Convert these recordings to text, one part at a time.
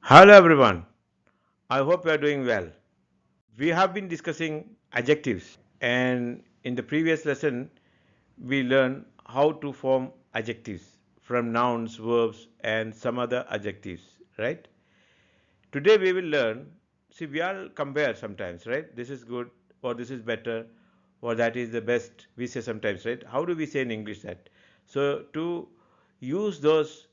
Hello everyone. I hope you are doing well. We have been discussing adjectives, and in the previous lesson we learned how to form adjectives from nouns, verbs and some other adjectives, right? Today we will learn, see we all compare sometimes, right? This is good or this is better or that is the best we say sometimes, right? How do we say in English that? So to use those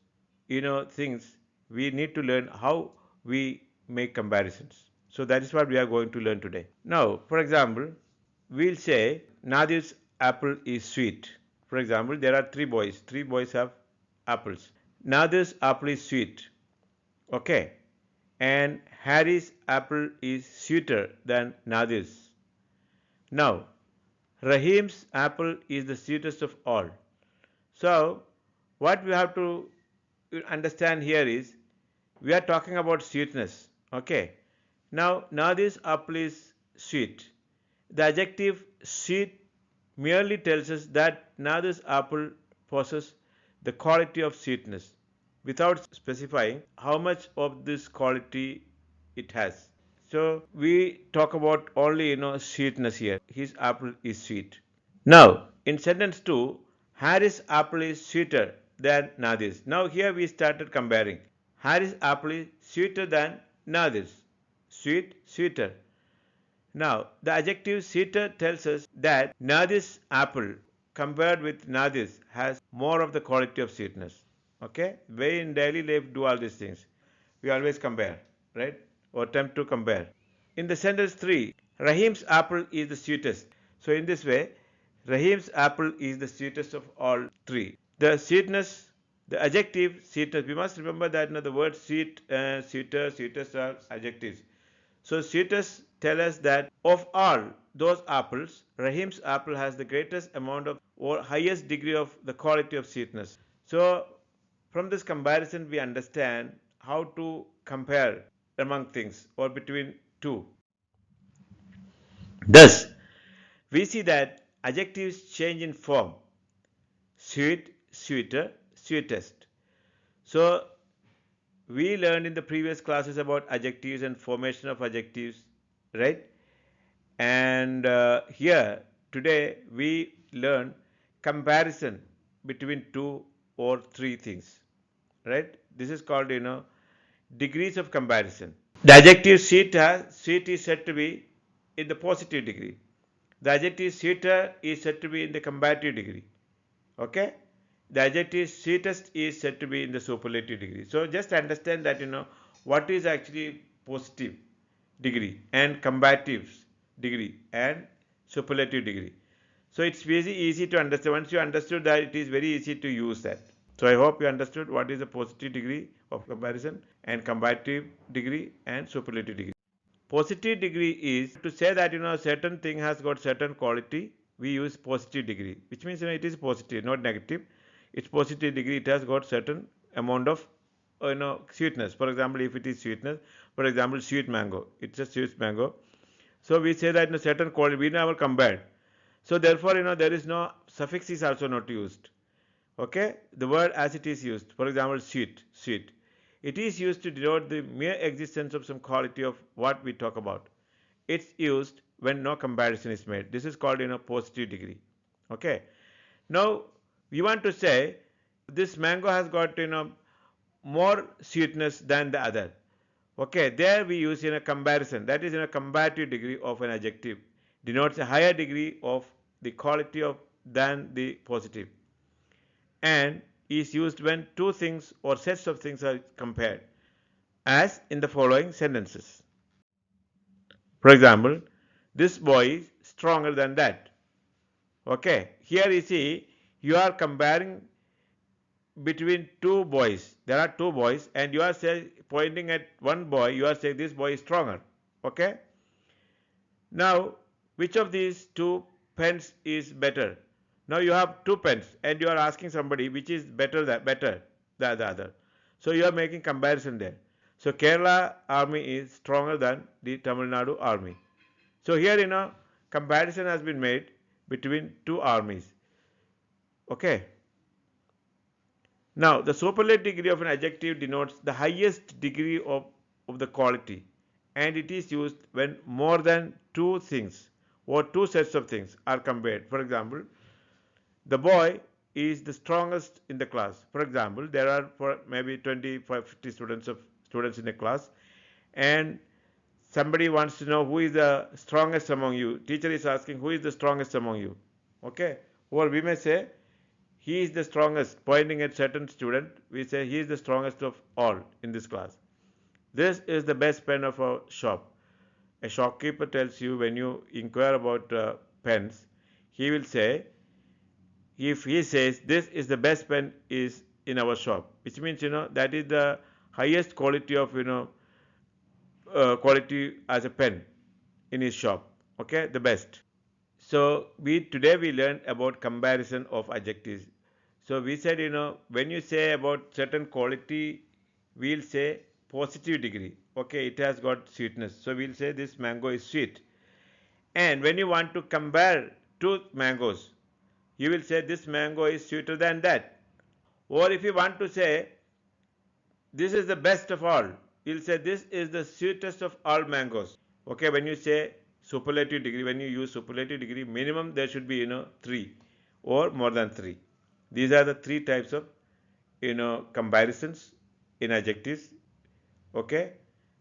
things, we need to learn how we make comparisons. So that is what we are going to learn today. Now, for example, we'll say Nadir's apple is sweet. For example, there are three boys. Three boys have apples. Nadir's apple is sweet. Okay. And Harry's apple is sweeter than Nadir's. Now, Rahim's apple is the sweetest of all. So, what we have to understand here is we are talking about sweetness. Okay. Now, Nadir's apple is sweet. The adjective sweet merely tells us that Nadir's apple possesses the quality of sweetness without specifying how much of this quality it has. So we talk about only sweetness here. His apple is sweet. Now in sentence 2, Harry's apple is sweeter than Nadir's. Now here we started comparing. Harry's apple is sweeter than Nadir's. Sweet, sweeter. Now, the adjective sweeter tells us that Nadir's apple compared with Nadir's has more of the quality of sweetness. Okay? We in daily life do all these things. We always compare, right? Or attempt to compare. In the sentence 3, Rahim's apple is the sweetest. So in this way, Rahim's apple is the sweetest of all three. The sweetness, the adjective sweetness, we must remember that the word sweet, sweeter, sweetest are adjectives. So sweetest tell us that of all those apples, Rahim's apple has the greatest amount of or highest degree of the quality of sweetness. So from this comparison we understand how to compare among things or between two. Thus, we see that adjectives change in form: sweet, sweeter, sweetest. So we learned in the previous classes about adjectives and formation of adjectives, right? And here today we learn comparison between two or three things, right? This is called degrees of comparison. The adjective sweet is said to be in the positive degree. The adjective sweeter is said to be in the comparative degree. Okay? The adjective sweetest is said to be in the superlative degree. So just understand that what is actually positive degree and comparative degree and superlative degree. So it's very easy to understand. Once you understood that, it is very easy to use that. So I hope you understood what is the positive degree of comparison and comparative degree and superlative degree. Positive degree is to say that certain thing has got certain quality. We use positive degree, which means it is positive, not negative. It's positive degree. It has got certain amount of sweetness. For example, if it is sweetness, for example, sweet mango. It's a sweet mango. So we say that in a certain quality we never compared. So therefore, there is no suffix is also not used. Okay, the word as it is used. For example, sweet, sweet. It is used to denote the mere existence of some quality of what we talk about. It's used when no comparison is made. This is called positive degree. Okay. Now we want to say this mango has got more sweetness than the other. Okay, there we use in a comparison. That is in a comparative degree of an adjective. Denotes a higher degree of the quality of than the positive, and is used when two things or sets of things are compared, as in the following sentences. For example, this boy is stronger than that. Okay, here you see you are comparing between two boys. There are two boys, and you are pointing at one boy. You are saying this boy is stronger. Okay. Now, which of these two pens is better? Now you have two pens, and you are asking somebody which is better than the other. So you are making comparison there. So Kerala army is stronger than the Tamil Nadu army. So here comparison has been made between two armies. Okay. Now the superlative degree of an adjective denotes the highest degree of of the quality, and it is used when more than two things or two sets of things are compared. For example, the boy is the strongest in the class. For example, there are for maybe 20 50 students in a class, and somebody wants to know who is the strongest among you. Teacher is asking who is the strongest among you. Okay, or we may say he is the strongest, pointing at certain student. We say he is the strongest of all in this class. This is the best pen of our shop. A shopkeeper tells you when you inquire about pens, he will say, if he says this is the best pen is in our shop, which means that is the highest quality of quality as a pen in his shop. Okay, the best. So we today we learned about comparison of adjectives. So we said when you say about certain quality, we'll say positive degree. Okay, it has got sweetness. So we'll say this mango is sweet. And when you want to compare two mangoes, you will say this mango is sweeter than that. Or if you want to say this is the best of all, you'll say this is the sweetest of all mangoes. Okay, when you say superlative degree, when you use superlative degree, minimum there should be three or more than three. These are the three types of comparisons in adjectives. Okay,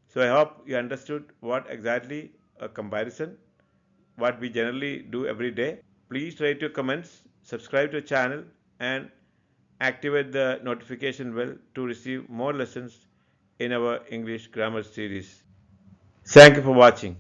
so I hope you understood what exactly a comparison, what we generally do every day. Please write your comments, subscribe to the channel, and activate the notification bell to receive more lessons in our English grammar series. Thank you for watching.